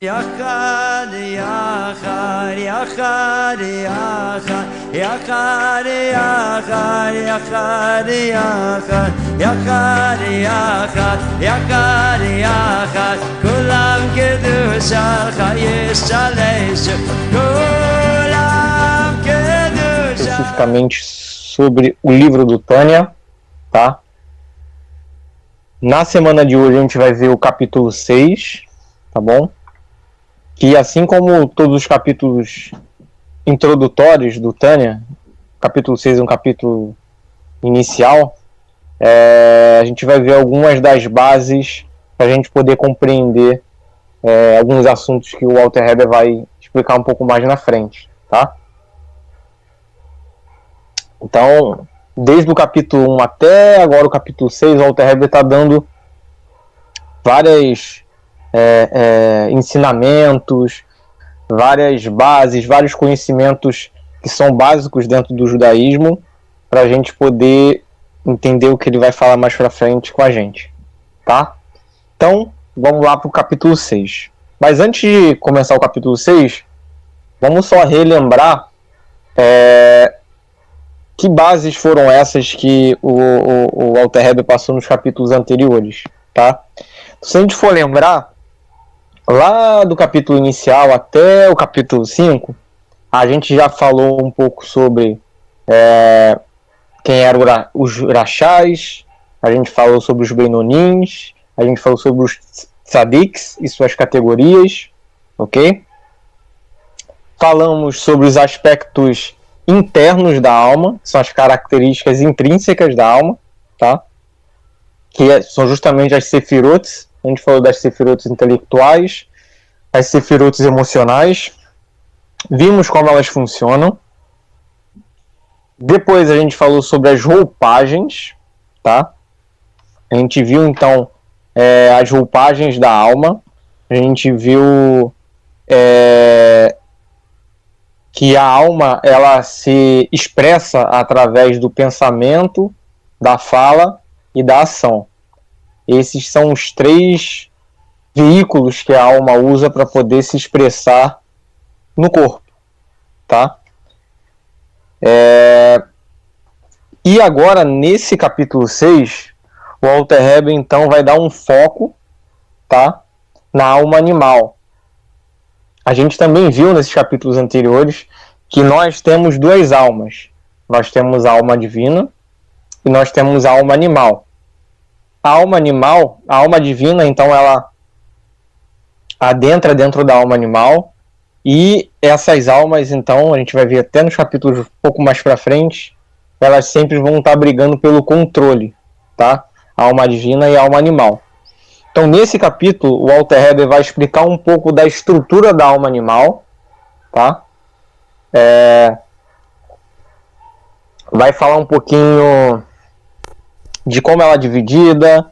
יחד יחד יחד יחד יחד יחד יחד יחד יחד יחד יחד יחד כולם קדושתך ישתלשו כולם קדושתך. Especificamente sobre o livro do Tânia, tá? Na semana de hoje a gente vai ver o capítulo 6, tá bom? Que assim como todos os capítulos introdutórios do Tânia, capítulo 6 é um capítulo inicial, a gente vai ver algumas das bases para a gente poder compreender alguns assuntos que o Walter Heber vai explicar um pouco mais na frente, tá? Então, desde o capítulo 1 até agora o capítulo 6, o Walter Heber está dando várias ensinamentos, várias bases, vários conhecimentos que são básicos dentro do judaísmo para a gente poder entender o que ele vai falar mais para frente com a gente, tá? Então, vamos lá para o capítulo 6. Mas antes de começar o capítulo 6, vamos só relembrar que bases foram essas que o Walter Heber passou nos capítulos anteriores, tá? Se a gente for lembrar, lá do capítulo inicial até o capítulo 5, a gente já falou um pouco sobre quem eram os Rachais, a gente falou sobre os Benonins, a gente falou sobre os Tzadiks e suas categorias, ok? Falamos sobre os aspectos internos da alma, que são as características intrínsecas da alma, tá? Que são justamente as Sefirotes. A gente falou das Sefirotes intelectuais, as Sefirotes emocionais, vimos como elas funcionam. Depois a gente falou sobre as roupagens, tá? A gente viu então as roupagens da alma, a gente viu que a alma ela se expressa através do pensamento, da fala e da ação. Esses são os 3 veículos que a alma usa para poder se expressar no corpo, tá? E agora, nesse capítulo 6, o Walter Heber, então, vai dar um foco, tá, na alma animal. A gente também viu nesses capítulos anteriores que nós temos 2 almas. Nós temos a alma divina e nós temos a alma animal. A alma animal, a alma divina, então ela adentra dentro da alma animal, e essas almas, então, a gente vai ver até nos capítulos um pouco mais para frente, elas sempre vão estar brigando pelo controle, tá? A alma divina e a alma animal. Então, nesse capítulo, o Walter Heber vai explicar um pouco da estrutura da alma animal, tá? Vai falar um pouquinho de como ela é dividida,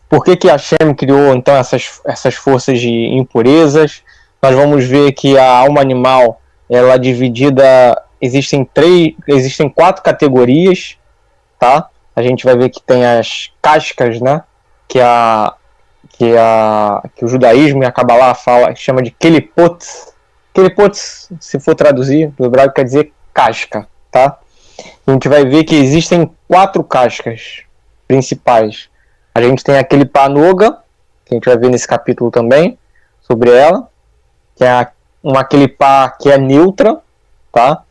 por que Hashem criou então essas forças de impurezas. Nós vamos ver que a alma animal ela é dividida, existem 4 categorias, tá? A gente vai ver que tem as cascas, né? Que o judaísmo e a Kabbalah chama de kelipot. Kelipot, se for traduzir do hebraico, quer dizer casca, tá? A gente vai ver que existem 4 cascas principais. A gente tem aquele panoga, que a gente vai ver nesse capítulo também, sobre ela, que é uma clipá que é neutra, tá?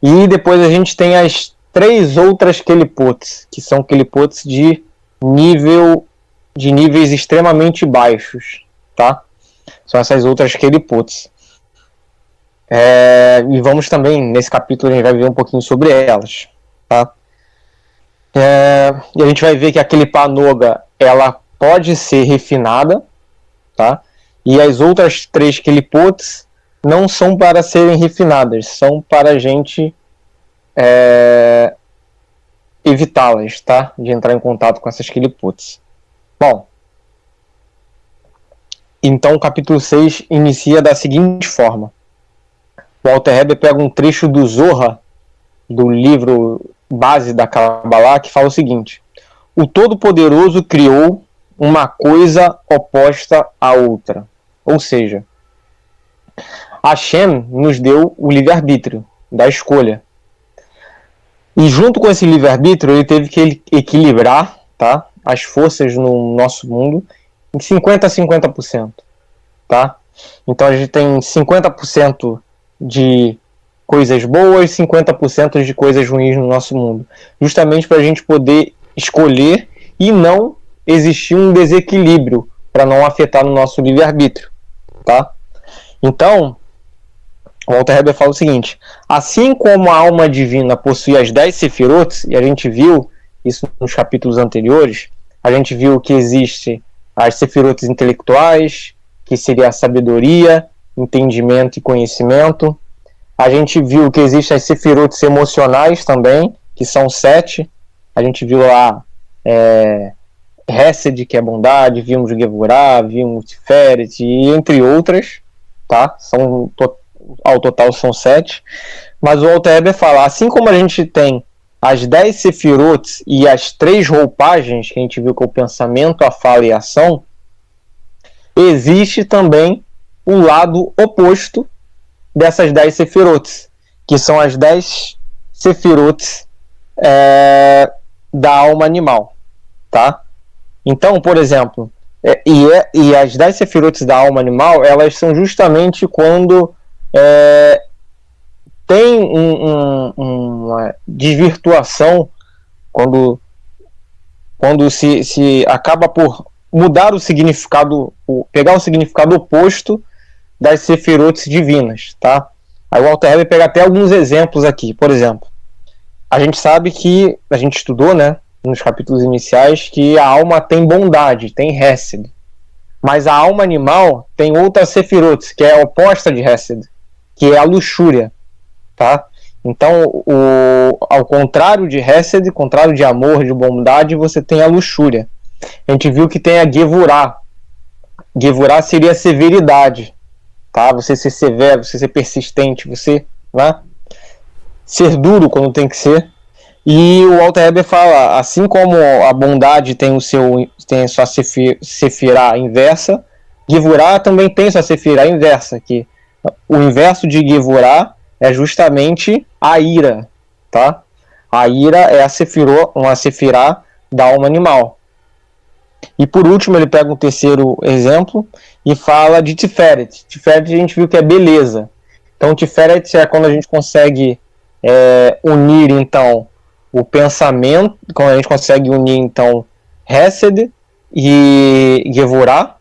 E depois a gente tem as 3 outras kelipotes, que são kelipotes de níveis extremamente baixos, tá? São essas outras kelipotes. E vamos também, nesse capítulo, a gente vai ver um pouquinho sobre elas, tá? E a gente vai ver que a clipá noga, ela pode ser refinada, tá? E as outras 3 kelipotes não são para serem refinadas, são para a gente evitá-las, tá? De entrar em contato com essas kelipotes. Bom, então o capítulo 6 inicia da seguinte forma. O Walter Heber pega um trecho do Zohar, do livro base da Kabbalah, que fala o seguinte: o Todo-Poderoso criou uma coisa oposta à outra. Ou seja, Hashem nos deu o livre-arbítrio da escolha. E junto com esse livre-arbítrio, ele teve que equilibrar, tá, as forças no nosso mundo em 50% a 50%. Tá? Então a gente tem 50% de coisas boas, 50% de coisas ruins no nosso mundo. Justamente para a gente poder escolher e não existir um desequilíbrio para não afetar no nosso livre-arbítrio. Tá? Então, o Alter Rebbe fala o seguinte: assim como a alma divina possui as 10 sefirot, e a gente viu isso nos capítulos anteriores, a gente viu que existe as sefirot intelectuais, que seria a sabedoria, entendimento e conhecimento. A gente viu que existem as sefirot emocionais também, que são 7. A gente viu lá Hesed, que é bondade, vimos Gevurah, vimos Tiferet, e entre outras, tá? Ao total são 7. Mas o Alter Rebbe fala, assim como a gente tem as 10 sefirot e as 3 roupagens, que a gente viu que é o pensamento, a fala e a ação, existe também o lado oposto dessas 10 sefirot, que são as 10 sefirot da alma animal, tá? Então, por exemplo, e as 10 sefirot da alma animal, elas são justamente quando tem uma desvirtuação, quando se acaba por mudar o significado, pegar o significado oposto das sefirot divinas, tá? Aí o Alter Rebbe pega até alguns exemplos aqui. Por exemplo, a gente sabe que, a gente estudou, né, nos capítulos iniciais, que a alma tem bondade, tem Hesed. Mas a alma animal tem outra sefirot, que é a oposta de Hesed, que é a luxúria, tá? Então, ao contrário de Hesed, contrário de amor, de bondade, você tem a luxúria. A gente viu que tem a Gevurah. Gevurah seria a severidade, tá? Você ser severo, você ser persistente, você, né, ser duro quando tem que ser. E o Alter Rebbe fala, assim como a bondade tem a sua sefirá inversa, Gevurah também tem sua sefirá inversa, que o inverso de Gevurah é justamente a ira, tá? A ira é uma sefirá da alma animal. E por último ele pega um terceiro exemplo e fala de Tiferet. Tiferet a gente viu que é beleza. Então Tiferet é quando a gente consegue unir então o pensamento, quando a gente consegue unir então Hesed e Gevurah,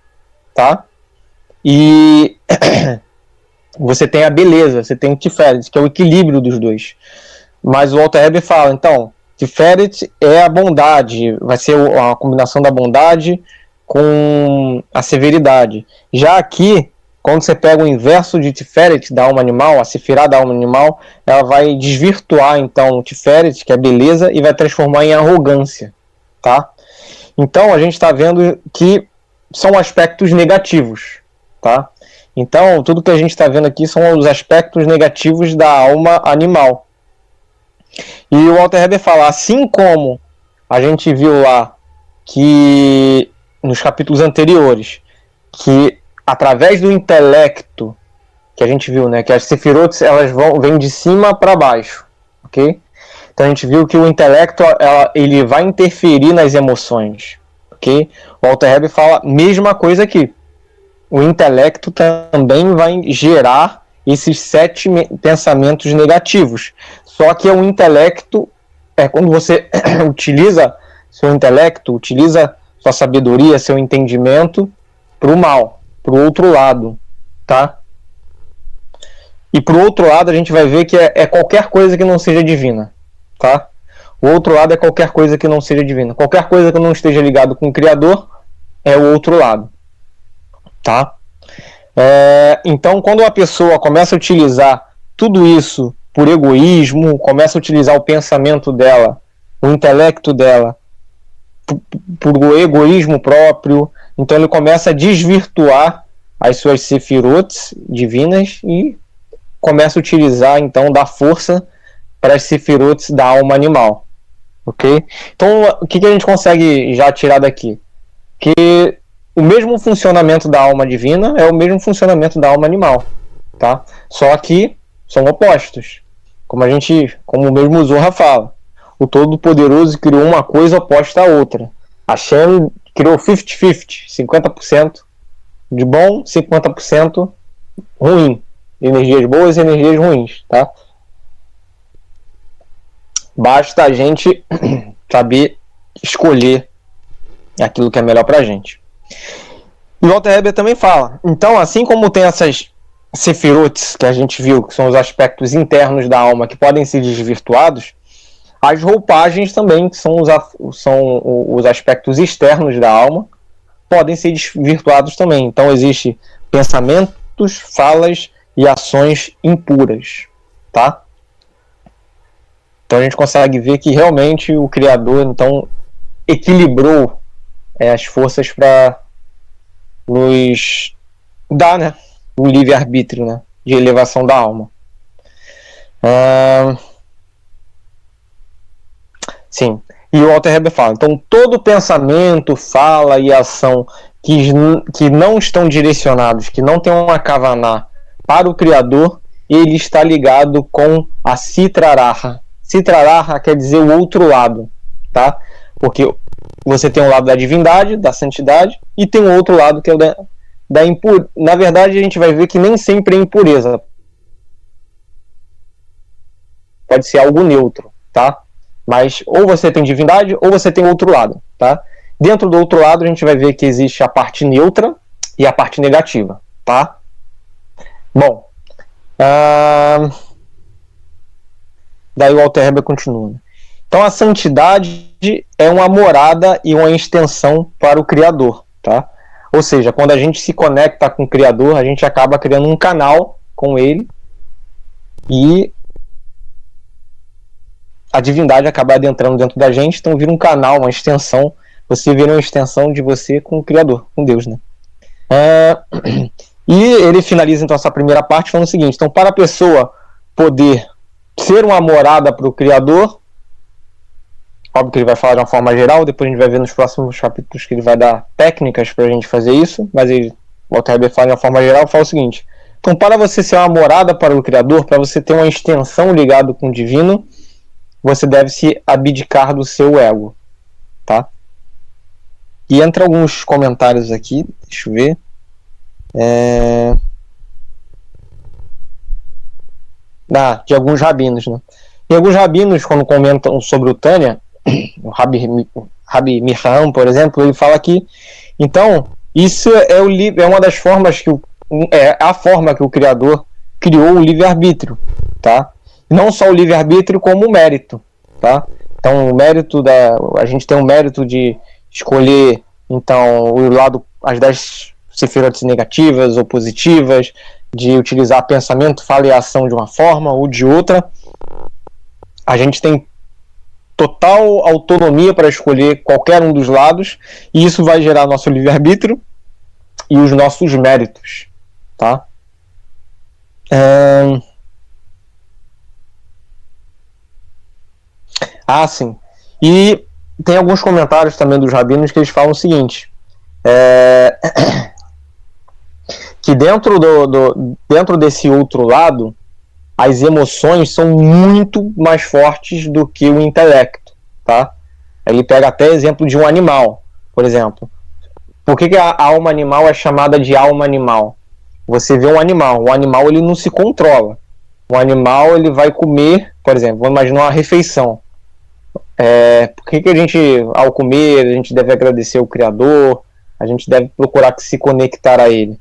tá? E você tem a beleza, você tem o Tiferet, que é o equilíbrio dos dois. Mas o Alter Rebbe fala, então, Tiferet é a bondade, vai ser a combinação da bondade com a severidade. Já aqui, quando você pega o inverso de Tiferet da alma animal, a sefirá da alma animal, ela vai desvirtuar então o Tiferet, que é beleza, e vai transformar em arrogância, tá? Então a gente está vendo que são aspectos negativos, tá? Então tudo que a gente está vendo aqui são os aspectos negativos da alma animal. E o Alter Rebbe fala, assim como a gente viu lá que nos capítulos anteriores, que através do intelecto, que a gente viu, né, que as sefirot elas vêm de cima para baixo, ok? Então a gente viu que o intelecto ele vai interferir nas emoções, ok? O Alter Rebbe fala mesma coisa aqui. O intelecto também vai gerar esses 7 pensamentos negativos. Só que o intelecto quando você utiliza seu intelecto, utiliza sua sabedoria, seu entendimento para o mal, para o outro lado, tá? E para o outro lado a gente vai ver que é qualquer coisa que não seja divina, tá? O outro lado é qualquer coisa que não seja divina. Qualquer coisa que não esteja ligado com o Criador é o outro lado, tá? Então, quando a pessoa começa a utilizar tudo isso por egoísmo, começa a utilizar o pensamento dela, o intelecto dela, por egoísmo próprio, então ele começa a desvirtuar as suas sefirot divinas e começa a utilizar, então, da força para as sefirot da alma animal, ok? Então, o que a gente consegue já tirar daqui? que o mesmo funcionamento da alma divina é o mesmo funcionamento da alma animal, tá? Só que são opostos. Como o mesmo Zohar fala, o Todo-Poderoso criou uma coisa oposta à outra. Hashem criou 50-50, 50% de bom, 50% ruim. Energias boas e energias ruins, tá? Basta a gente saber escolher aquilo que é melhor pra gente. E o Alter Rebbe também fala, então, assim como tem essas sefirot que a gente viu, que são os aspectos internos da alma que podem ser desvirtuados, as roupagens também, que são os aspectos externos da alma, podem ser desvirtuados também. Então, existe pensamentos, falas e ações impuras, tá? Então, a gente consegue ver que realmente o Criador, então, equilibrou as forças para nos dar, né, o livre-arbítrio, né, de elevação da alma. Sim. E o Alter Rebbe fala, então todo pensamento, fala e ação que não estão direcionados, que não tem uma kavaná para o Criador, ele está ligado com a Sitra-Raha. Sitra-Raha quer dizer o outro lado, tá? Porque você tem um lado da divindade, da santidade, e tem um outro lado que é o da impureza. Na verdade, a gente vai ver que nem sempre é impureza. Pode ser algo neutro, tá? Mas ou você tem divindade ou você tem outro lado, tá? Dentro do outro lado a gente vai ver que existe a parte neutra e a parte negativa, tá? Bom, daí o Alter Rebbe continua. Então a santidade é uma morada e uma extensão para o Criador, tá? Ou seja, quando a gente se conecta com o Criador, a gente acaba criando um canal com ele e a divindade acaba adentrando dentro da gente, então vira um canal, uma extensão. Você vira uma extensão de você com o Criador, com Deus, né? E ele finaliza então essa primeira parte falando o seguinte: então, para a pessoa poder ser uma morada para o Criador, óbvio que ele vai falar de uma forma geral, depois a gente vai ver nos próximos capítulos que ele vai dar técnicas para a gente fazer isso, mas ele, o Alter Rebbe fala de uma forma geral, fala o seguinte: então, para você ser uma morada para o Criador, para você ter uma extensão ligada com o divino, você deve se abdicar do seu ego, tá? E entra alguns comentários aqui, deixa eu ver. De alguns rabinos, né? E alguns rabinos, quando comentam sobre o Tânia, o Rabi Miham, por exemplo, ele fala que, então, isso é uma das formas é a forma que o Criador criou o livre-arbítrio, tá? Não só o livre-arbítrio, como o mérito, tá? Então, a gente tem o mérito de escolher, então, as 10 sefirotes negativas ou positivas, de utilizar pensamento, fala e ação de uma forma ou de outra. A gente tem total autonomia para escolher qualquer um dos lados, e isso vai gerar nosso livre-arbítrio e os nossos méritos, tá? Sim. E tem alguns comentários também dos rabinos que eles falam o seguinte: que dentro desse outro lado, as emoções são muito mais fortes do que o intelecto, tá? Ele pega até exemplo de um animal, por exemplo. Por que a alma animal é chamada de alma animal? Você vê um animal, o animal ele não se controla. O animal ele vai comer, por exemplo, vamos imaginar uma refeição. Por que a gente, ao comer, a gente deve agradecer o Criador, a gente deve procurar se conectar a Ele?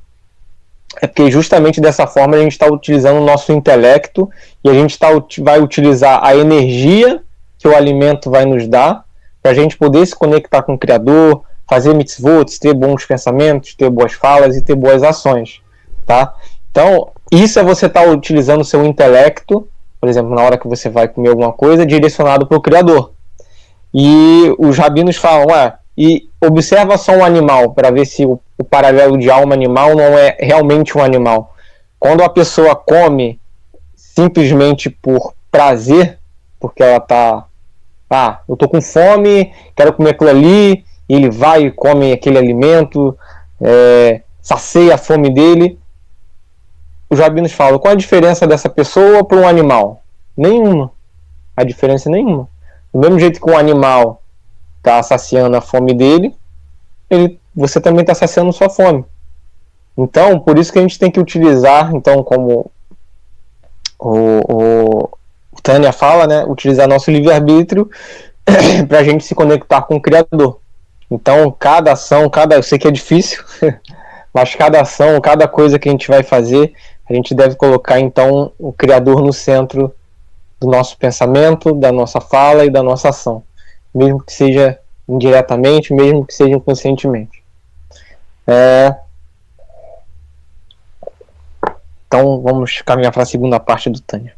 É porque justamente dessa forma a gente está utilizando o nosso intelecto e a gente vai utilizar a energia que o alimento vai nos dar para a gente poder se conectar com o Criador, fazer mitzvot, ter bons pensamentos, ter boas falas e ter boas ações, tá? Então, isso é você estar utilizando o seu intelecto, por exemplo, na hora que você vai comer alguma coisa, direcionado para o Criador. E os rabinos falam, e observa só um animal para ver se o paralelo de alma animal não é realmente um animal. Quando a pessoa come simplesmente por prazer, porque ela tá, eu tô com fome, quero comer aquilo ali, ele vai e come aquele alimento, sacia a fome dele. Os rabinos falam, qual a diferença dessa pessoa para um animal? Nenhuma. A diferença é nenhuma. Do mesmo jeito que um animal está saciando a fome dele, você também está saciando sua fome. Então, por isso que a gente tem que utilizar, então, como o Tânia fala, né, utilizar nosso livre-arbítrio para a gente se conectar com o Criador. Então, cada ação, eu sei que é difícil, mas cada ação, cada coisa que a gente vai fazer, a gente deve colocar, então, o Criador no centro do nosso pensamento, da nossa fala e da nossa ação. Mesmo que seja indiretamente, mesmo que seja inconscientemente. Então, vamos caminhar para a segunda parte do Tânia.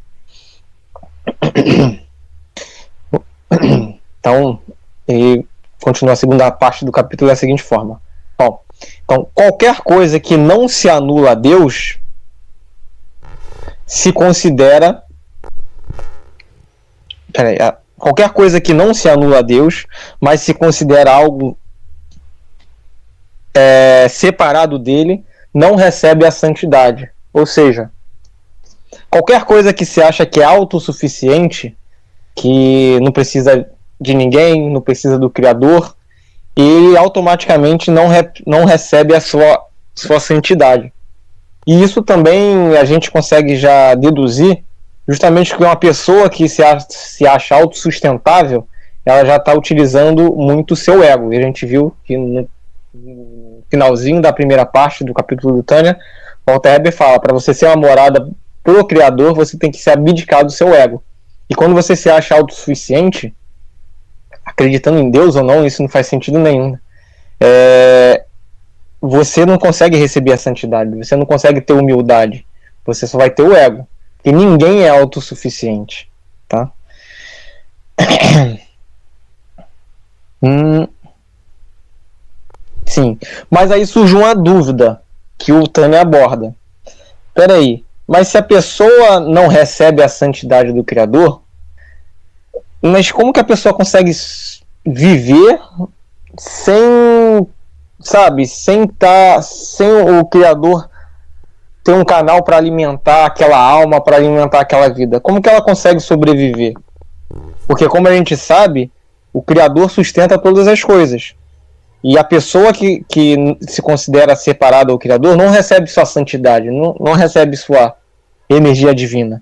Então, ele continua a segunda parte do capítulo da seguinte forma. Então, qualquer coisa que não se anula a Deus se considera... qualquer coisa que não se anula a Deus, mas se considera algo separado dele, não recebe a santidade. Ou seja, qualquer coisa que se acha que é autossuficiente, que não precisa de ninguém, não precisa do Criador, ele automaticamente não recebe a sua santidade. E isso também a gente consegue já deduzir, justamente que uma pessoa que se acha autossustentável, ela já está utilizando muito o seu ego. E a gente viu que no finalzinho da primeira parte do capítulo do Tânia, Walter Heber fala, para você ser uma morada pro Criador, você tem que se abdicar do seu ego. E quando você se acha autossuficiente, acreditando em Deus ou não, isso não faz sentido nenhum. Você não consegue receber a santidade, você não consegue ter humildade, você só vai ter o ego. Porque ninguém é autossuficiente, tá? Sim, mas aí surge uma dúvida que o Tânia aborda. Peraí, mas se a pessoa não recebe a santidade do Criador, mas como que a pessoa consegue viver sem o Criador ter um canal para alimentar aquela alma, para alimentar aquela vida? Como que ela consegue sobreviver? Porque, como a gente sabe, o Criador sustenta todas as coisas. E a pessoa que se considera separada ao Criador não recebe sua santidade, não recebe sua energia divina.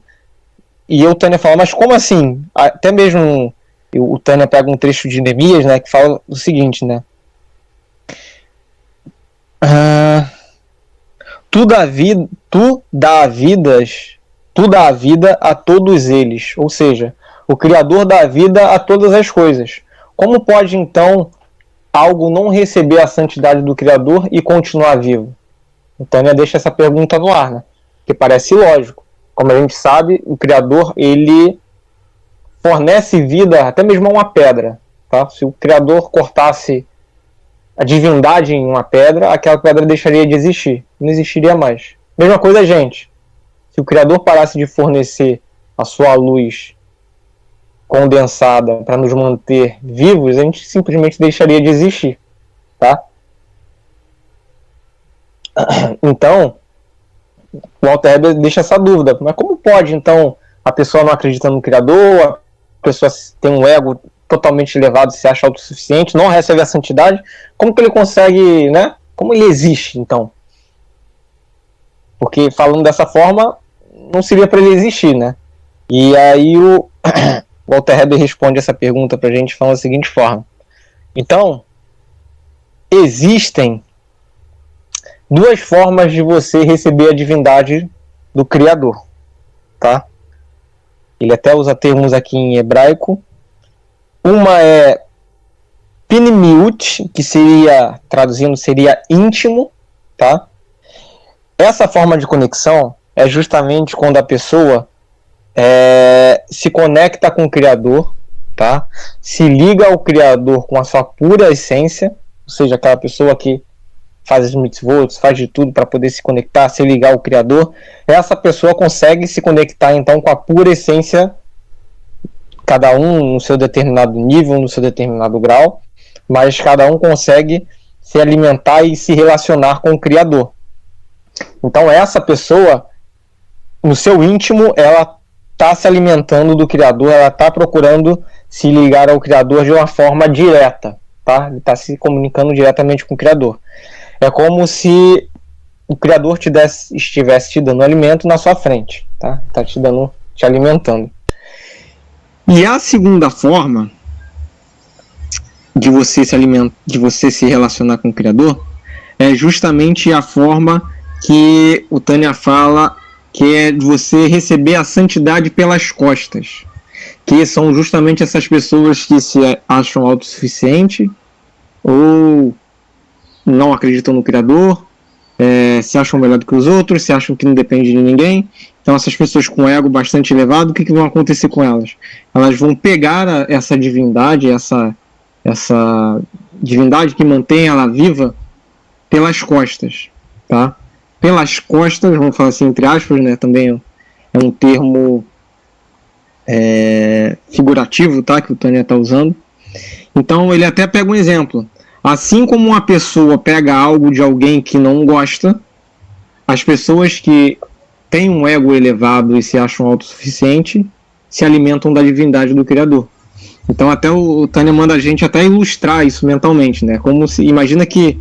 E o Tânia fala, mas como assim? Até mesmo o Tânia pega um trecho de Neemias, né, que fala o seguinte, né? Tu dá a vida a todos eles. Ou seja, o Criador dá a vida a todas as coisas. Como pode, então, algo não receber a santidade do Criador e continuar vivo? O Tânia deixa essa pergunta no ar, né? Que parece lógico. Como a gente sabe, o Criador, ele fornece vida até mesmo a uma pedra. Tá? Se o Criador cortasse a divindade em uma pedra, aquela pedra deixaria de existir. Não existiria mais. Mesma coisa, gente. Se o Criador parasse de fornecer a sua luz condensada para nos manter vivos, a gente simplesmente deixaria de existir. Tá? Então, o Walter Heber deixa essa dúvida. Mas como pode, então, a pessoa não acredita no Criador, a pessoa tem um ego totalmente elevado, se acha autossuficiente, não recebe a santidade, como que ele consegue, né? Como ele existe, então? Porque falando dessa forma, não seria para ele existir, né? E aí o Walter Heber responde essa pergunta pra gente falando da seguinte forma. Então, existem duas formas de você receber a divindade do Criador, tá? Ele até usa termos aqui em hebraico. Uma é Pnimiut, que traduzindo, seria íntimo, tá? Essa forma de conexão é justamente quando a pessoa se conecta com o Criador, tá? Se liga ao Criador com a sua pura essência, ou seja, aquela pessoa que faz as mitzvot, faz de tudo para poder se conectar, se ligar ao Criador. Essa pessoa consegue se conectar então com a pura essência, cada um no seu determinado nível, no seu determinado grau, mas cada um consegue se alimentar e se relacionar com o Criador. Então essa pessoa, no seu íntimo, ela está se alimentando do Criador, ela está procurando se ligar ao Criador de uma forma direta, tá? Ele está se comunicando diretamente com o Criador. É como se o Criador estivesse te dando alimento na sua frente, tá? Está te alimentando. E a segunda forma de você se relacionar com o Criador é justamente a forma que o Tânia fala, que é de você receber a santidade pelas costas, que são justamente essas pessoas que se acham autossuficientes ou não acreditam no Criador, se acham melhor do que os outros, se acham que não depende de ninguém. Então essas pessoas com ego bastante elevado, o que vai acontecer com elas? Elas vão pegar essa divindade, essa divindade que mantém ela viva pelas costas, tá? Pelas costas, vamos falar assim, entre aspas, né? Também é um termo figurativo, tá? Que o Tânia está usando. Então ele até pega um exemplo. Assim como uma pessoa pega algo de alguém que não gosta, as pessoas que têm um ego elevado e se acham autossuficientes se alimentam da divindade do Criador. Então até o Tânia manda a gente até ilustrar isso mentalmente, né? Como se, imagina que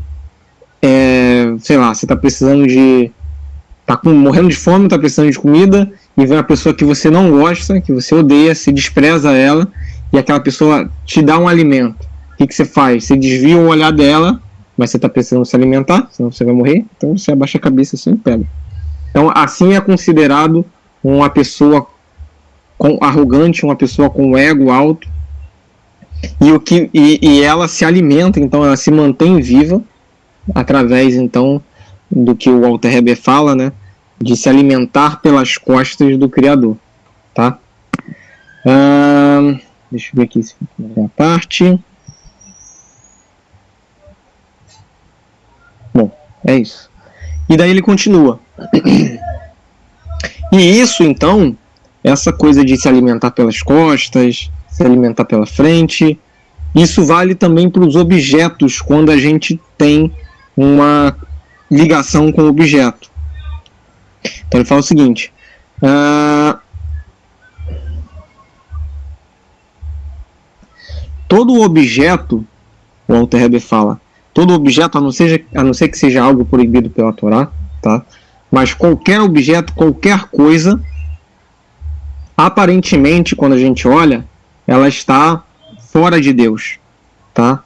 sei lá, você tá precisando morrendo de fome, tá precisando de comida, e vem uma pessoa que você não gosta, que você odeia, se despreza ela, e aquela pessoa te dá um alimento. O que você faz? Você desvia o olhar dela, mas você está precisando se alimentar, senão você vai morrer, então você abaixa a cabeça assim e pega. Então assim é considerado uma pessoa arrogante, uma pessoa com ego alto, e ela se alimenta, então ela se mantém viva através então do que o Walter Heber fala, né, de se alimentar pelas costas do Criador, tá? Deixa eu ver aqui se foi a parte. Bom, é isso. E daí ele continua. E isso, então, essa coisa de se alimentar pelas costas, se alimentar pela frente, isso vale também para os objetos, quando a gente tem uma ligação com o objeto. Então ele fala o seguinte: todo objeto, o Walter Heber fala, todo objeto, a não ser que seja algo proibido pela Torá, tá? Mas qualquer objeto, qualquer coisa, aparentemente, quando a gente olha, ela está fora de Deus, tá?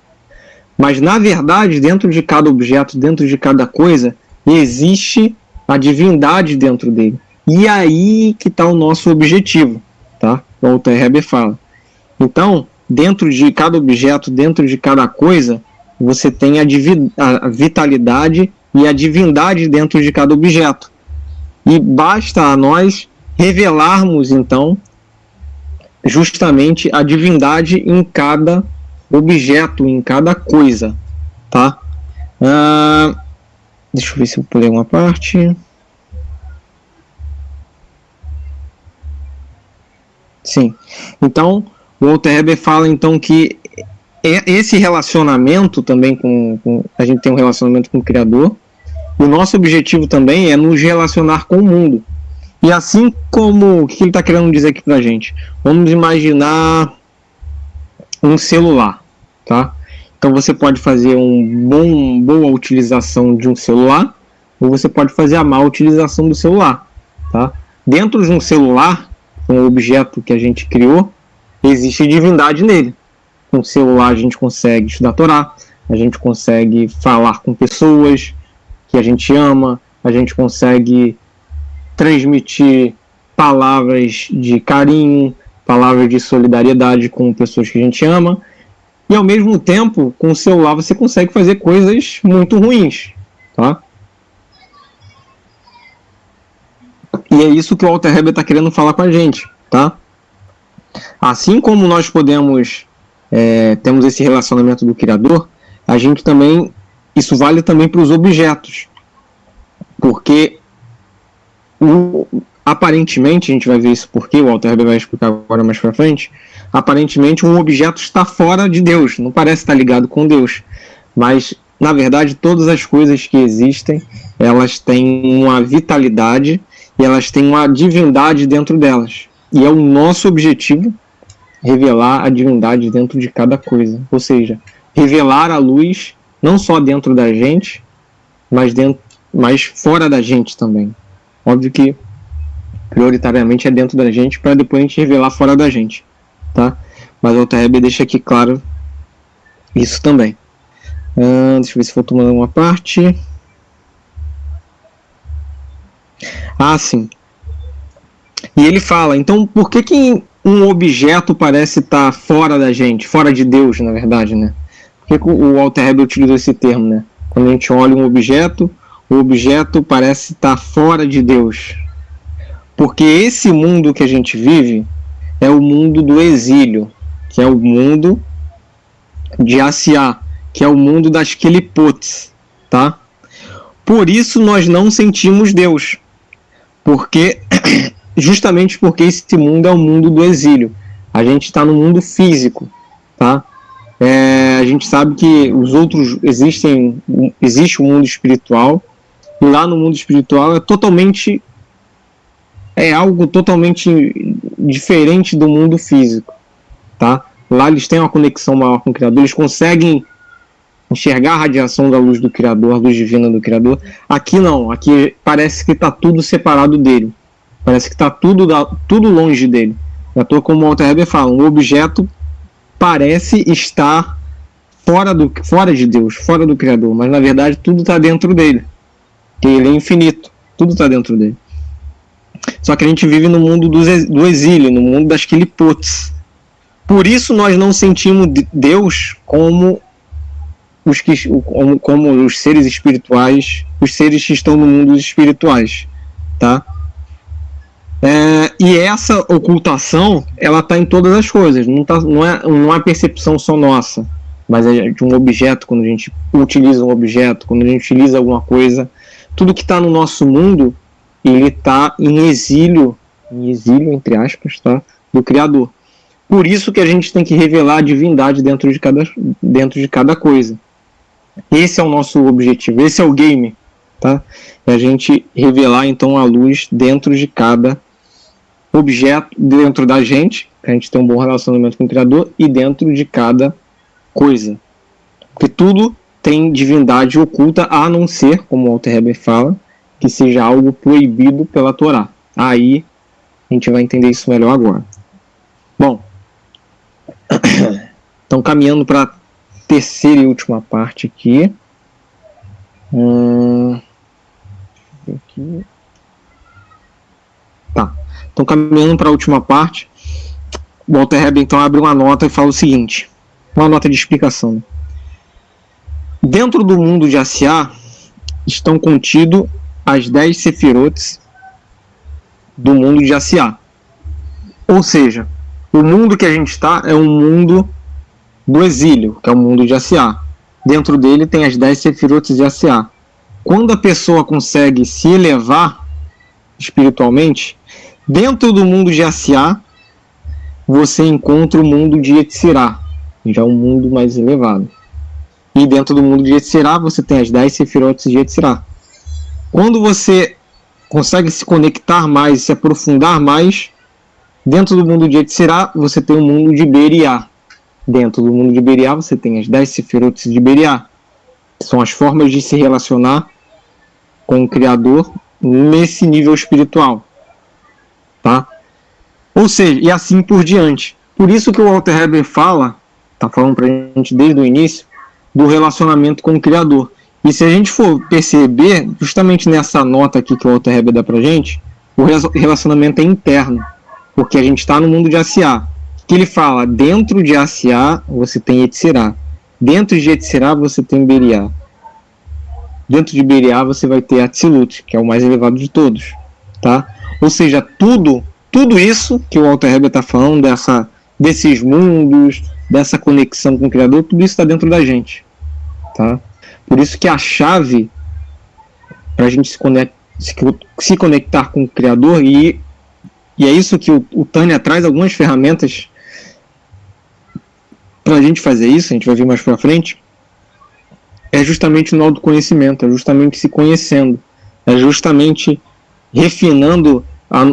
Mas, na verdade, dentro de cada objeto, dentro de cada coisa, existe a divindade dentro dele. E aí que está o nosso objetivo, tá? O Walter Heber fala. Então, dentro de cada objeto, dentro de cada coisa, você tem a vitalidade e a divindade dentro de cada objeto. E basta a nós revelarmos, então, justamente a divindade em cada objeto, em cada coisa, tá? Deixa eu ver se eu pulei uma parte. Sim. Então, o Walter Heber fala então que esse relacionamento também a gente tem um relacionamento com o Criador, e o nosso objetivo também é nos relacionar com o mundo. E assim como, o que ele está querendo dizer aqui pra gente? Vamos imaginar um celular, tá? Então você pode fazer boa utilização de um celular, ou você pode fazer a má utilização do celular, tá? Dentro de um celular, um objeto que a gente criou, existe divindade nele. Com o celular a gente consegue estudar a Torá, a gente consegue falar com pessoas que a gente ama, a gente consegue transmitir palavras de carinho, palavras de solidariedade com pessoas que a gente ama, e ao mesmo tempo, com o celular você consegue fazer coisas muito ruins, tá? E é isso que o Walter Heber está querendo falar com a gente, tá? Assim como nós temos esse relacionamento do Criador, a gente também, isso vale também para os objetos, porque aparentemente, a gente vai ver isso porque o Walter Heber vai explicar agora mais para frente, aparentemente um objeto está fora de Deus, não parece estar ligado com Deus, mas na verdade todas as coisas que existem, elas têm uma vitalidade e elas têm uma divindade dentro delas, e é o nosso objetivo revelar a divindade dentro de cada coisa, ou seja, revelar a luz não só dentro da gente, mas fora da gente também. Óbvio que prioritariamente é dentro da gente, para depois a gente revelar fora da gente, tá? Mas o Alter Rebbe deixa aqui claro isso também. Deixa eu ver se faltou mais uma parte. Sim. E ele fala, então por que um objeto parece estar fora da gente, fora de Deus, na verdade, né? Por que o Alter Rebbe utilizou esse termo, né? Quando a gente olha um objeto, o objeto parece estar fora de Deus. Porque esse mundo que a gente vive é o mundo do exílio, que é o mundo de Asiá, que é o mundo das Kelipotes, tá? Por isso nós não sentimos Deus, justamente porque esse mundo é o mundo do exílio. A gente está no mundo físico, tá? A gente sabe que os outros existe o mundo espiritual, e lá no mundo espiritual é algo totalmente diferente do mundo físico, tá? Lá eles têm uma conexão maior com o Criador, eles conseguem enxergar a radiação da luz do Criador, a luz divina do Criador. Aqui não, aqui parece que está tudo separado dele, parece que está tudo longe dele. À toa, como o Alter Rebbe fala, um objeto parece estar fora de Deus, fora do Criador, mas na verdade tudo está dentro dele, porque ele é infinito, tudo está dentro dele. Só que a gente vive no mundo do exílio, no mundo das Kelipotes. Por isso nós não sentimos Deus como os seres espirituais, os seres que estão no mundo dos espirituais, tá? E essa ocultação, ela está em todas as coisas, não é percepção só nossa, mas é de um objeto. Quando a gente utiliza um objeto, quando a gente utiliza alguma coisa, tudo que está no nosso mundo, ele está em exílio, entre aspas, tá? Do Criador. Por isso que a gente tem que revelar a divindade dentro de cada coisa. Esse é o nosso objetivo, esse é o game, tá? É a gente revelar então a luz dentro de cada objeto, dentro da gente, que a gente tem um bom relacionamento com o Criador, e dentro de cada coisa. Porque tudo tem divindade oculta, a não ser, como o Alter Rebbe fala, que seja algo proibido pela Torá. Aí a gente vai entender isso melhor agora. Bom, então caminhando para a terceira e última parte aqui. Tá. Então caminhando para a última parte, o Alter Rebbe então abre uma nota e fala o seguinte, uma nota de explicação. Dentro do mundo de Asiá estão contidos as 10 sefirotes do mundo de Asiá. Ou seja, o mundo que a gente está é um mundo do exílio, que é o mundo de Asiá. Dentro dele tem as 10 sefirotes de Asiá. Quando a pessoa consegue se elevar espiritualmente, dentro do mundo de Asiá, você encontra o mundo de Yetzirah, já é um mundo mais elevado. E dentro do mundo de Yetzirah, você tem as 10 sefirotes de Yetzirah. Quando você consegue se conectar mais, se aprofundar mais, dentro do mundo de Yetzirah, você tem o mundo de Beriá. Dentro do mundo de Beriá, você tem as 10 sefirotes de Beriá, que são as formas de se relacionar com o Criador nesse nível espiritual. Tá? Ou seja, e assim por diante. Por isso que o Alter Rebbe fala, está falando para a gente desde o início, do relacionamento com o Criador. E se a gente for perceber, justamente nessa nota aqui que o Alter Rebbe dá pra gente, o relacionamento é interno, porque a gente está no mundo de Asiá. Que ele fala, dentro de Asiá você tem Yetzirah, dentro de Yetzirah você tem Beriá, dentro de Beriá você vai ter Atzilut, que é o mais elevado de todos, tá? Ou seja, tudo isso que o Alter Rebbe está falando, desses mundos, dessa conexão com o Criador, tudo isso está dentro da gente, tá? Por isso que a chave para a gente se conectar com o Criador, e é isso que o Tânia traz algumas ferramentas para a gente fazer isso, a gente vai ver mais para frente, é justamente no autoconhecimento, é justamente se conhecendo, é justamente refinando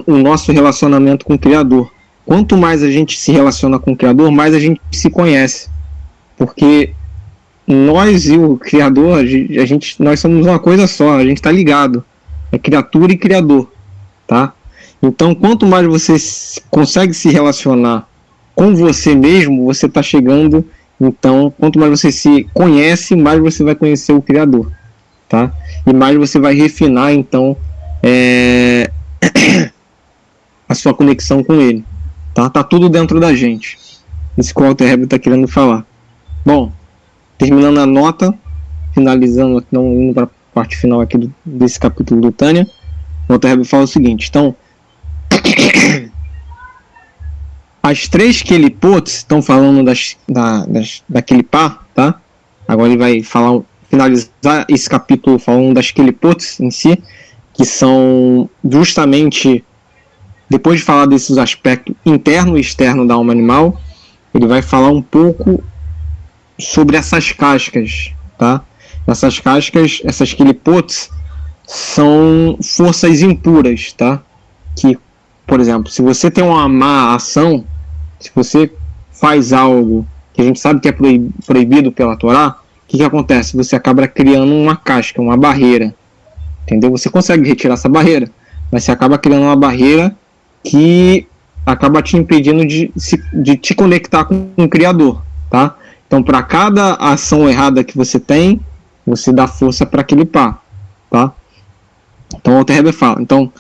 o nosso relacionamento com o Criador. Quanto mais a gente se relaciona com o Criador, mais a gente se conhece. Porque nós e o Criador, nós somos uma coisa só, a gente está ligado. É criatura e Criador. Tá? Então, quanto mais você consegue se relacionar com você mesmo, você está chegando. Então, quanto mais você se conhece, mais você vai conhecer o Criador. Tá? E mais você vai refinar, então, a sua conexão com ele. Tá tudo dentro da gente. Isso que o Walter Herbert está querendo falar. Bom, terminando a nota, finalizando, não indo para a parte final aqui desse capítulo do Tânia, o Walter Herbert fala o seguinte. Então, as três Qelipotes estão falando da Qelipá, tá? Agora ele vai finalizar esse capítulo falando das Qelipotes em si, que são justamente, depois de falar desses aspectos interno e externo da alma animal, ele vai falar um pouco sobre essas cascas, tá? Essas cascas, essas Qelipotes, são forças impuras, tá? Que, por exemplo, se você tem uma má ação, se você faz algo que a gente sabe que é proibido pela Torá, o que acontece? Você acaba criando uma casca, uma barreira, entendeu? Você consegue retirar essa barreira, mas você acaba criando uma barreira que acaba te impedindo de te conectar com o Criador, tá? Então, para cada ação errada que você tem, você dá força para aquele pá, tá? Então, o Walter Herbert fala. Então,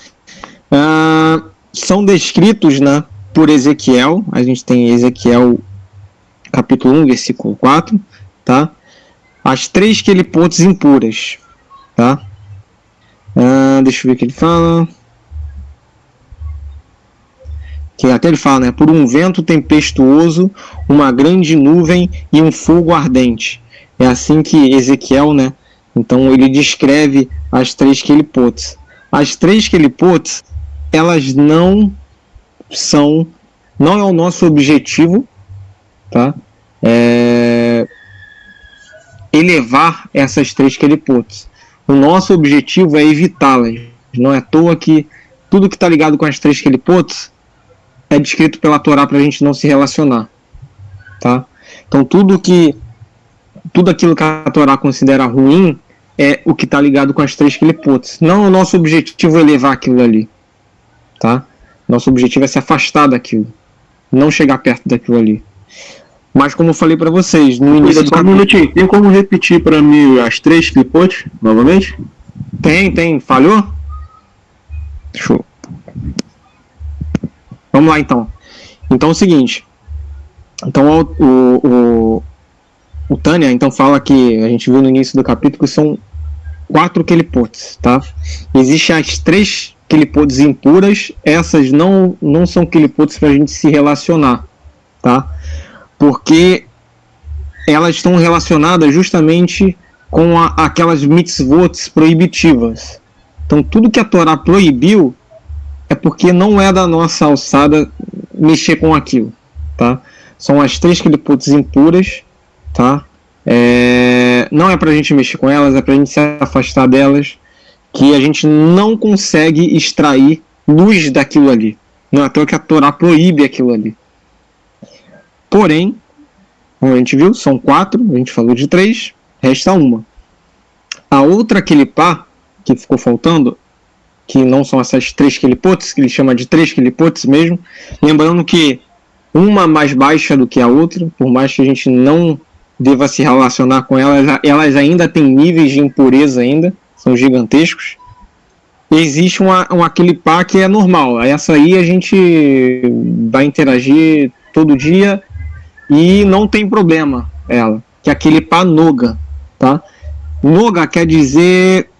são descritos, né, por Ezequiel. A gente tem Ezequiel capítulo 1, versículo 4, tá? As três Qelipotes impuras, tá? Deixa eu ver o que ele fala. Que até ele fala, né? Por um vento tempestuoso, uma grande nuvem e um fogo ardente. É assim que Ezequiel, né? Então ele descreve as três Qelipotes. As três Qelipotes, elas não é o nosso objetivo, tá? Elevar essas três Qelipotes. O nosso objetivo é evitá-las. Não é à toa que tudo que está ligado com as três Qelipotes é descrito pela Torá para a gente não se relacionar, tá? Então tudo aquilo que a Torá considera ruim é o que está ligado com as três Qelipotes. Não, o nosso objetivo é elevar aquilo ali, tá? Nosso objetivo é se afastar daquilo, não chegar perto daquilo ali. Mas como eu falei para vocês no início do capítulo... Tem como repetir para mim as três Qelipotes novamente? Tem. Falhou? Show. Vamos lá, então. Então é o seguinte. Então o Tânia, então, fala que a gente viu no início do capítulo que são 4 Qelipotes, tá? Existem as 3 Qelipotes impuras. Essas não são Qelipotes para a gente se relacionar, tá? Porque elas estão relacionadas justamente com aquelas mitzvot proibitivas. Então tudo que a Torá proibiu é porque não é da nossa alçada mexer com aquilo, tá? São as 3 Qelipotes impuras, tá? Não é pra gente mexer com elas, é pra gente se afastar delas, que a gente não consegue extrair luz daquilo ali. Não é à toa que a Torá proíbe aquilo ali. Porém, como a gente viu, são 4, a gente falou de 3, resta uma. A outra Qelipá, que ficou faltando, que não são essas 3 Qelipotes, que ele chama de 3 Qelipotes mesmo, lembrando que uma mais baixa do que a outra, por mais que a gente não deva se relacionar com elas, elas ainda têm níveis de impureza ainda, são gigantescos. Existe uma Qelipá que é normal, essa aí a gente vai interagir todo dia e não tem problema ela, que é a Qelipá Noga, tá? Noga quer dizer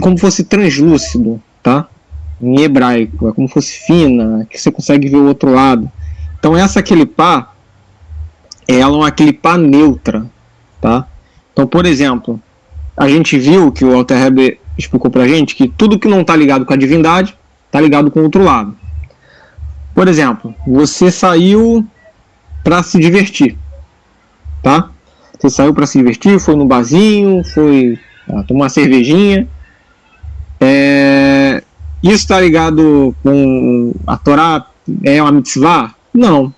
como fosse translúcido, tá? Em hebraico, é como fosse fina, que você consegue ver o outro lado. Então essa Qelipá, ela é uma Qelipá neutra, tá? Então, por exemplo, a gente viu que o Walter Herbert explicou pra gente que tudo que não está ligado com a divindade está ligado com o outro lado. Por exemplo, você saiu para se divertir, tá? Você saiu para se divertir, foi no barzinho, foi tomar uma cervejinha. Isso está ligado com a Torá? É uma mitzvah? Não.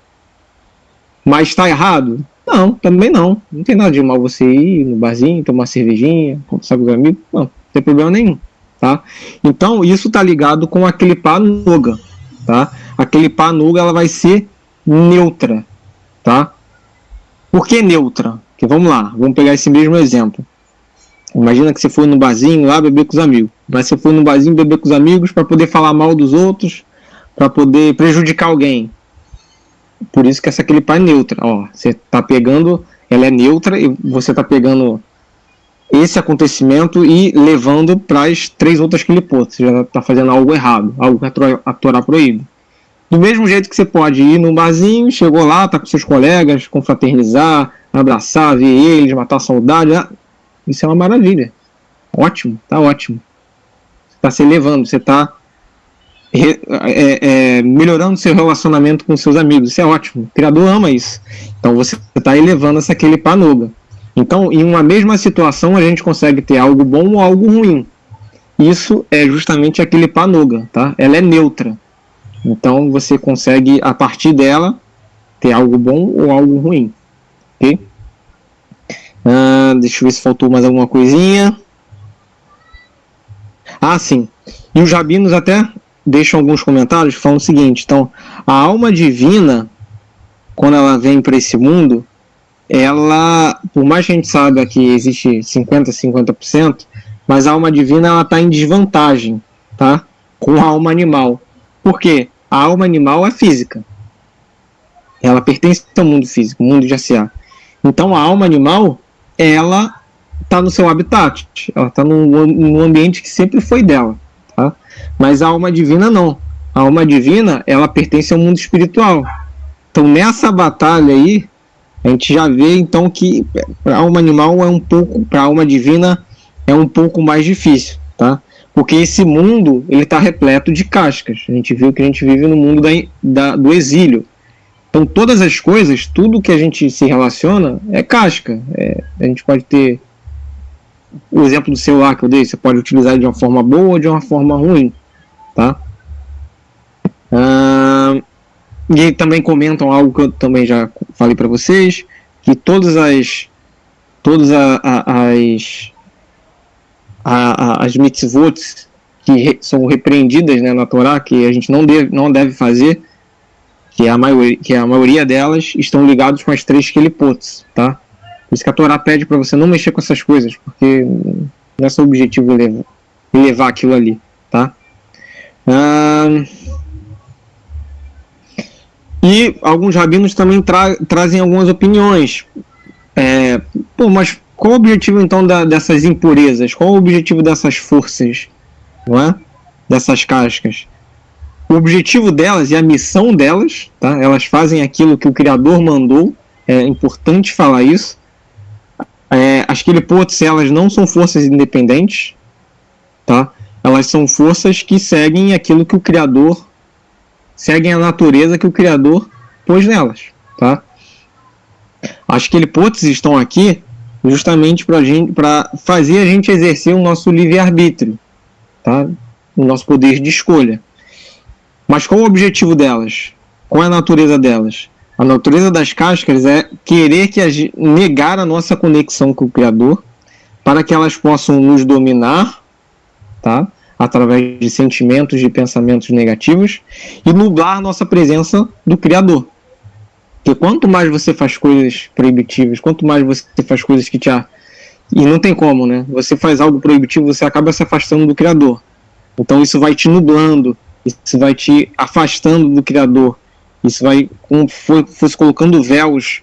Mas está errado? Não, também não. Não tem nada de mal você ir no barzinho, tomar uma cervejinha, conversar com os amigos. Não tem problema nenhum, tá? Então, isso está ligado com a Clipá Noga, tá? A Clipá Noga, ela vai ser neutra, tá? Por que neutra? Porque vamos lá, vamos pegar esse mesmo exemplo. Imagina que você foi no barzinho lá beber com os amigos. Mas você foi no barzinho beber com os amigos para poder falar mal dos outros, para poder prejudicar alguém. Por isso que essa clipá é neutra. Ó, você está pegando, ela é neutra e você está pegando esse acontecimento e levando para as 3 outras clipotas. Você já está fazendo algo errado, algo que a Torá proíbe. Do mesmo jeito que você pode ir no barzinho, chegou lá, tá com seus colegas, confraternizar, abraçar, ver eles, matar a saudade. Isso é uma maravilha. Ótimo, tá ótimo. Você está se elevando, você está melhorando seu relacionamento com seus amigos. Isso é ótimo. O Criador ama isso. Então você está elevando essa clipá noga. Então, em uma mesma situação, a gente consegue ter algo bom ou algo ruim. Isso é justamente a clipá noga, tá? Ela é neutra. Então você consegue, a partir dela, ter algo bom ou algo ruim. Ok? Deixa eu ver se faltou mais alguma coisinha. Sim. E os rabinos até deixam alguns comentários falando o seguinte. Então, a alma divina, quando ela vem para esse mundo, ela, por mais que a gente saiba que existe 50%, mas a alma divina ela está em desvantagem, tá? Com a alma animal. Por quê? A alma animal é física. Ela pertence ao mundo físico, o mundo de A.C.A. Então a alma animal, ela está no seu habitat, ela está num ambiente que sempre foi dela, tá? Mas a alma divina não. A alma divina, ela pertence ao mundo espiritual. Então nessa batalha aí, a gente já vê então que para a alma animal para a alma divina é um pouco mais difícil, tá? Porque esse mundo, ele está repleto de cascas. A gente viu que a gente vive no mundo do exílio. Então todas as coisas, tudo que a gente se relaciona é casca. A gente pode ter o exemplo do celular que eu dei, você pode utilizar de uma forma boa ou de uma forma ruim, tá? E também comentam algo que eu também já falei para vocês, que todas as mitzvot que são repreendidas, né, na Torá, que a gente não deve fazer, que a maioria delas estão ligadas com as 3 kelipotes, tá? Por isso que a Torá pede para você não mexer com essas coisas, porque não é seu objetivo levar aquilo ali, tá? E alguns rabinos também trazem algumas opiniões. Mas qual o objetivo então dessas impurezas? Qual o objetivo dessas forças, não é? Dessas cascas? O objetivo delas e a missão delas, tá? Elas fazem aquilo que o Criador mandou. É importante falar isso. As Kelipotes, elas não são forças independentes, tá? Elas são forças que seguem aquilo que o Criador, seguem a natureza que o Criador pôs nelas, tá? As Kelipotes estão aqui justamente para fazer a gente exercer o nosso livre-arbítrio, tá? O nosso poder de escolha. Mas qual o objetivo delas? Qual é a natureza delas? A natureza das cascas é querer negar a nossa conexão com o Criador para que elas possam nos dominar, tá? Através de sentimentos, de pensamentos negativos e nublar nossa presença do Criador. Porque quanto mais você faz coisas proibitivas, quanto mais você faz coisas que e não tem como, né? Você faz algo proibitivo, você acaba se afastando do Criador. Então isso vai te nublando, isso vai te afastando do Criador. Isso vai, como fosse colocando véus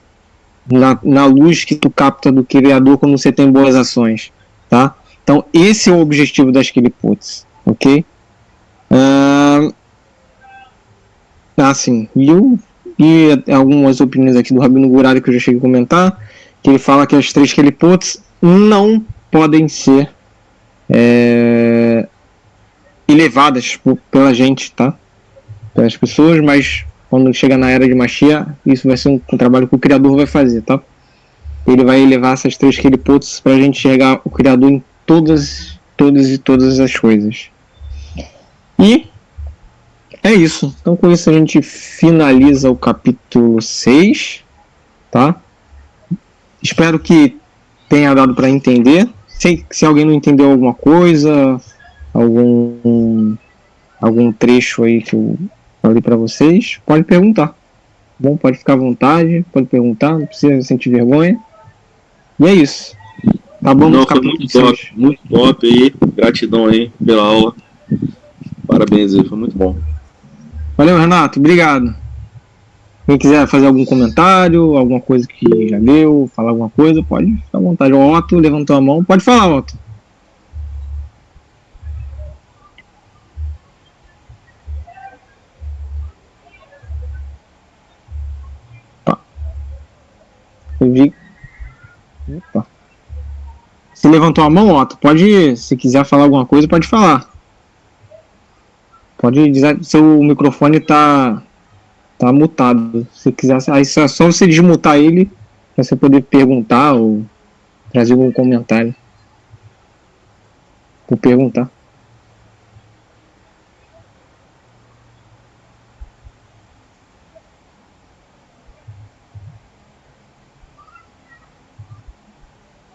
na luz que tu capta do Criador quando você tem boas ações, tá? Então esse é o objetivo das Kelipotes, ok? Sim. E algumas opiniões aqui do Rabino Gurari que eu já cheguei a comentar, que ele fala que as 3 Kelipotes não podem ser elevadas pela gente, tá? Pelas pessoas, mas quando chega na era de Mashiach, isso vai ser um trabalho que o Criador vai fazer, tá? ele vai elevar essas 3 Qlipotes para a gente enxergar o Criador em todas as coisas. E é isso. Então com isso a gente finaliza o capítulo 6, tá? Espero que tenha dado para entender. Se alguém não entendeu alguma coisa, algum trecho aí que eu falei para vocês, pode perguntar. Bom, pode ficar à vontade, pode perguntar, não precisa sentir vergonha. E é isso. Tá bom? Não, foi muito top aí. Gratidão aí pela aula. Parabéns aí, foi muito bom. Valeu, Renato, obrigado. Quem quiser fazer algum comentário, alguma coisa que já leu, falar alguma coisa, pode ficar à vontade. O Otto levantou a mão, pode falar, Otto. Eu vi. Opa. Se levantou a mão, Otto, pode, se quiser falar alguma coisa, pode falar. Pode dizer, seu microfone tá mutado. Se quiser, aí é só você desmutar ele para você poder perguntar ou trazer algum comentário. Por perguntar.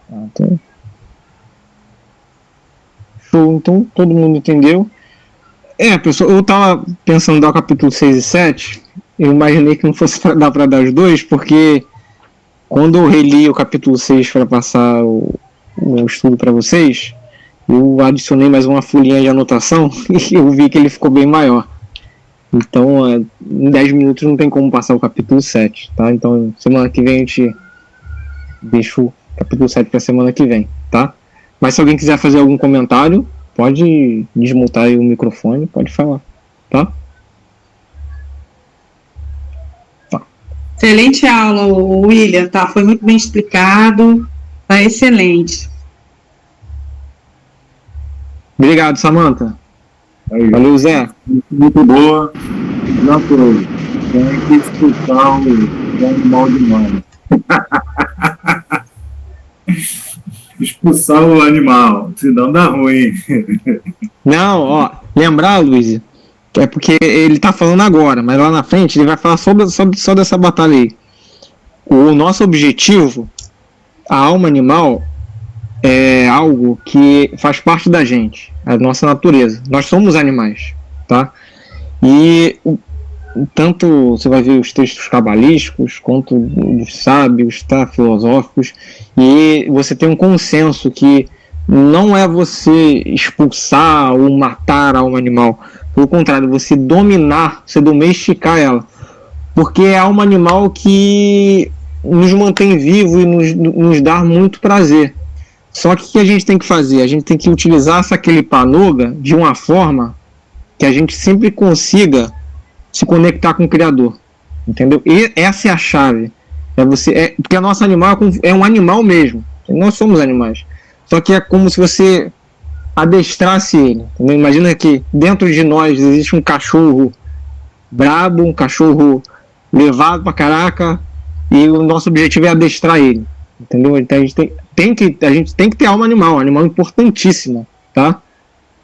Então, show, então todo mundo entendeu. Pessoal, eu tava pensando em dar o capítulo 6 e 7, eu imaginei que não fosse dar para dar os dois, porque quando eu reli o capítulo 6 para passar o estudo para vocês, eu adicionei mais uma folhinha de anotação e eu vi que ele ficou bem maior. Então, em 10 minutos não tem como passar o capítulo 7, tá? Então, semana que vem a gente deixa o capítulo 7 para semana que vem, tá? Mas se alguém quiser fazer algum comentário, pode desmutar aí o microfone, pode falar, tá? Excelente aula, William, tá? Foi muito bem explicado, tá excelente. Obrigado, Samantha. Valeu, Zé. Muito boa. Não, tem que escutar o animal de mano. Expulsar o animal, senão dá ruim. Não, ó, lembrar, Luiz, é porque ele tá falando agora, mas lá na frente ele vai falar só dessa batalha aí. O nosso objetivo, a alma animal, é algo que faz parte da gente, a nossa natureza. Nós somos animais, tá? E tanto você vai ver os textos cabalísticos quanto dos sábios, tá, filosóficos, e você tem um consenso que não é você expulsar ou matar a alma animal, pelo contrário, você dominar, você domesticar ela, porque é a alma animal que nos mantém vivos e nos dá muito prazer. Só que o que a gente tem que fazer? A gente tem que utilizar essa Kelipa-Noga de uma forma que a gente sempre consiga se conectar com o Criador, entendeu? E essa é a chave. Porque a nossa animal é um animal mesmo. Nós somos animais. Só que é como se você adestrasse ele. Entendeu? Imagina que dentro de nós existe um cachorro brabo, um cachorro levado pra caraca, e o nosso objetivo é adestrar ele. Entendeu? Então a gente tem que ter alma animal importantíssima, tá?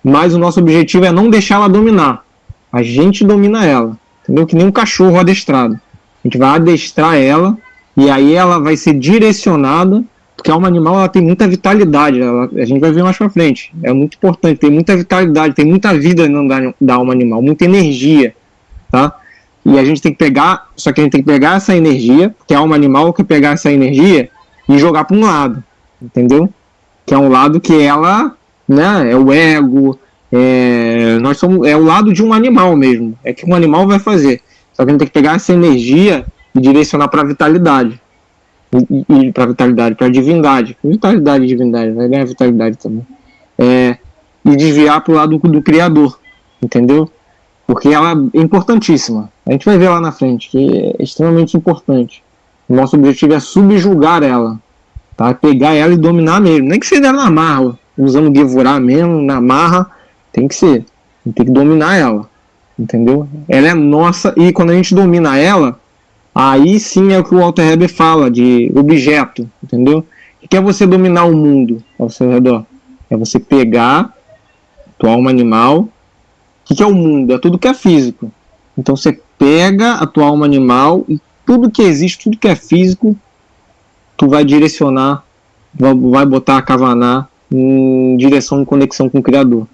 Mas o nosso objetivo é não deixar ela dominar. A gente domina ela, entendeu? Que nem um cachorro adestrado. A gente vai adestrar ela e aí ela vai ser direcionada, porque a alma animal ela tem muita vitalidade, a gente vai ver mais pra frente. É muito importante, tem muita vitalidade, tem muita vida da alma animal, muita energia, tá? E a gente tem que pegar, só que a gente tem que pegar essa energia, porque a alma animal quer pegar essa energia e jogar para um lado, entendeu? Que é um lado que ela, né, é o ego, é o lado de um animal mesmo, é que um animal vai fazer. Só que a gente tem que pegar essa energia e direcionar para a vitalidade, e para a vitalidade, para a divindade, vitalidade e divindade, vai ganhar vitalidade também, e desviar para o lado do Criador, entendeu? Porque ela é importantíssima, a gente vai ver lá na frente, que é extremamente importante. O nosso objetivo é subjugar ela, tá? Pegar ela e dominar mesmo, nem que seja na marra, usando o Gevurah mesmo, na marra, tem que ser, tem que dominar ela, entendeu? Ela é nossa, e quando a gente domina ela, Aí sim é o que o Walter Heber fala, de objeto, entendeu? O que é você dominar o mundo ao seu redor? É você pegar a tua alma animal. O que é o mundo? É tudo que é físico. Então você pega a tua alma animal e tudo que existe, tudo que é físico, tu vai direcionar, vai botar a kavaná em direção, em conexão com o Criador.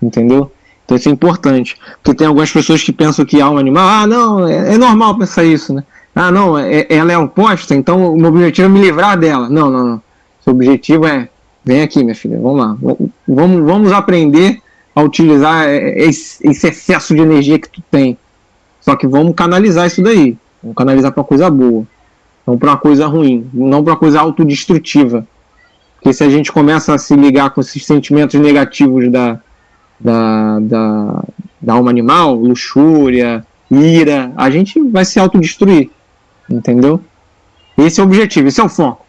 Entendeu? Então isso é importante. Porque tem algumas pessoas que pensam que alma animal, não, é normal pensar isso, né? Não, ela é oposta, então o meu objetivo é me livrar dela. Não. Seu objetivo é, vem aqui, minha filha, vamos lá. Vamos aprender a utilizar esse excesso de energia que tu tem. Só que vamos canalizar isso daí. Vamos canalizar para coisa boa. Não para uma coisa ruim. Não para uma coisa autodestrutiva. Porque se a gente começa a se ligar com esses sentimentos negativos da alma animal, luxúria, ira, a gente vai se autodestruir. Entendeu? Esse é o objetivo, esse é o foco.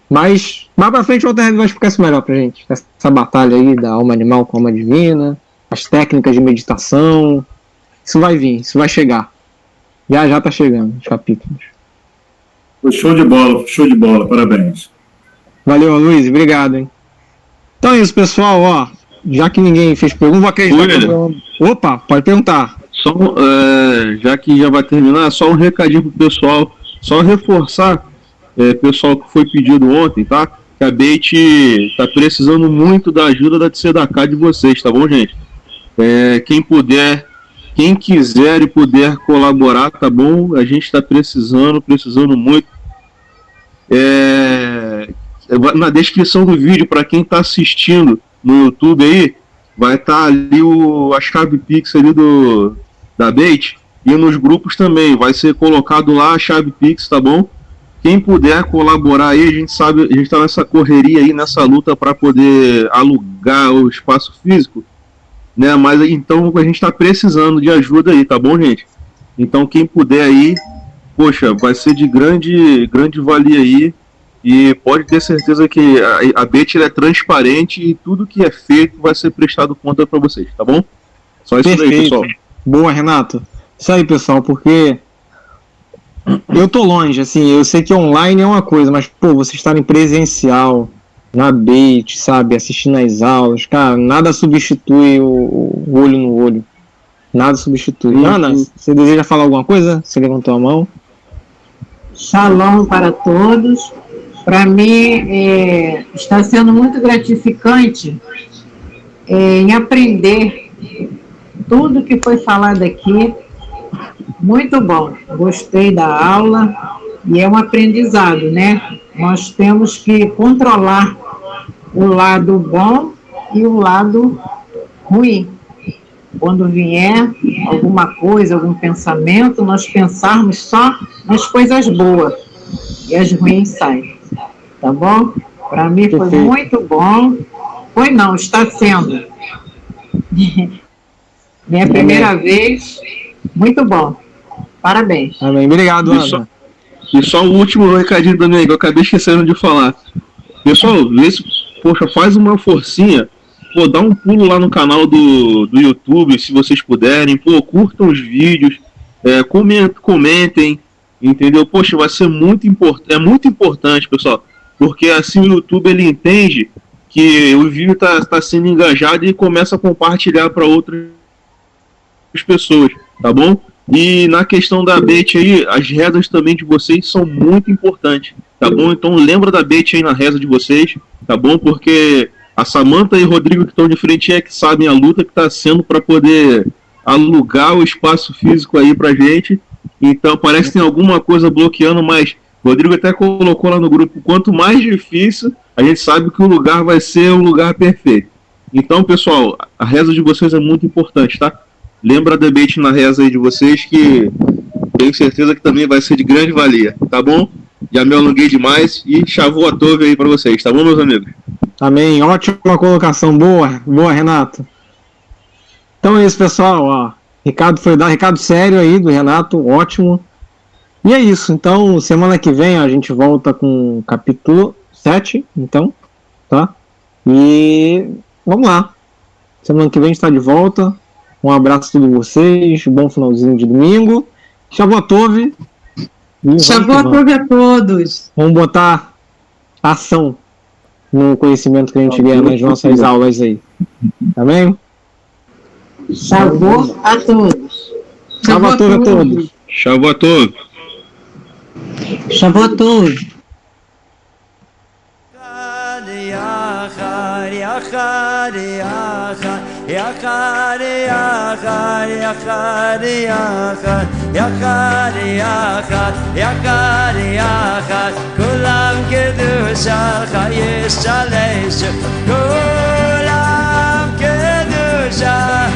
Mas mais pra frente o Walter Heber vai explicar isso melhor pra gente. Essa batalha aí da alma animal com a alma divina, as técnicas de meditação. Isso vai vir, isso vai chegar. Já tá chegando os capítulos. Show de bola, parabéns. Valeu, Luiz, obrigado, hein? Então é isso, pessoal, ó. Já que ninguém fez pergunta, vou acreditar. Opa, pode perguntar. Só, já que já vai terminar, só um recadinho pro pessoal. Só reforçar, pessoal que foi pedido ontem, tá? Que a Beit tá precisando muito da ajuda da Tzedakah de vocês, tá bom, gente? Quem puder, quem quiser e puder colaborar, tá bom? A gente tá precisando muito. Na descrição do vídeo, para quem tá assistindo no YouTube aí, vai estar ali a chave Pix ali da Beit, e nos grupos também, vai ser colocado lá a chave Pix, tá bom? Quem puder colaborar aí, a gente sabe, a gente tá nessa correria aí, nessa luta para poder alugar o espaço físico, né? Mas então a gente tá precisando de ajuda aí, tá bom, gente? Então quem puder aí, poxa, vai ser de grande valia aí, e pode ter certeza que a Beit é transparente e tudo que é feito vai ser prestado conta para vocês, tá bom? Só isso. Perfeito. Daí, pessoal. Boa, Renato. Isso aí, pessoal, porque eu tô longe, assim, eu sei que online é uma coisa, mas, pô, você estar em presencial, na Beit, sabe, assistindo às aulas, cara, nada substitui o olho no olho. Nada substitui. Ana, você deseja falar alguma coisa? Você levantou a mão. Shalom para todos. Para mim, está sendo muito gratificante em aprender tudo que foi falado aqui. Muito bom, gostei da aula e é um aprendizado, né? Nós temos que controlar o lado bom e o lado ruim. Quando vier alguma coisa, algum pensamento, nós pensarmos só nas coisas boas e as ruins saem. Tá bom? Para mim foi muito bom. Foi não, está sendo. Minha primeira vez. Muito bom. Parabéns. Amém. Obrigado, Ana. E só o último recadinho também, que eu acabei esquecendo de falar. Pessoal, vê se, poxa, faz uma forcinha. Pô, dá um pulo lá no canal do YouTube, se vocês puderem. Pô, curtam os vídeos. Comentem. Entendeu? Poxa, vai ser muito importante. É muito importante, pessoal. Porque assim o YouTube ele entende que o vídeo está sendo engajado e começa a compartilhar para outras pessoas, tá bom? E na questão da Beit aí, as rezas também de vocês são muito importantes, tá bom? Então lembra da Beit aí na reza de vocês, tá bom? Porque a Samantha e o Rodrigo que estão de frente que sabem a luta que está sendo para poder alugar o espaço físico aí pra gente. Então parece que tem alguma coisa bloqueando, mas o Rodrigo até colocou lá no grupo, quanto mais difícil, a gente sabe que o lugar vai ser um lugar perfeito. Então, pessoal, a reza de vocês é muito importante, tá? Lembra da Beit na reza aí de vocês, que tenho certeza que também vai ser de grande valia, tá bom? Já me alonguei demais e chavou a tove aí pra vocês, tá bom, meus amigos? Amém, ótima colocação, boa, Renato. Então é isso, pessoal, ó. Recado sério aí do Renato, ótimo. E é isso, então semana que vem a gente volta com o capítulo 7, então, tá? E vamos lá. Semana que vem a gente está de volta. Um abraço a todos vocês, bom finalzinho de domingo. Shavuot Tov E vamos que Shavuot vamos. Tov a todos. Vamos botar ação no conhecimento que a gente ganha nas nossas aulas aí. Amém? Shavuot a todos. Shavuot a todos. Shavuot. Shavuot Tov. יחד, יחד, יחד, יחד, יחד, יחד, יחד, יחד, יחד, יחד, יחד, כולם קדושה, חייש שלש, כולם קדושה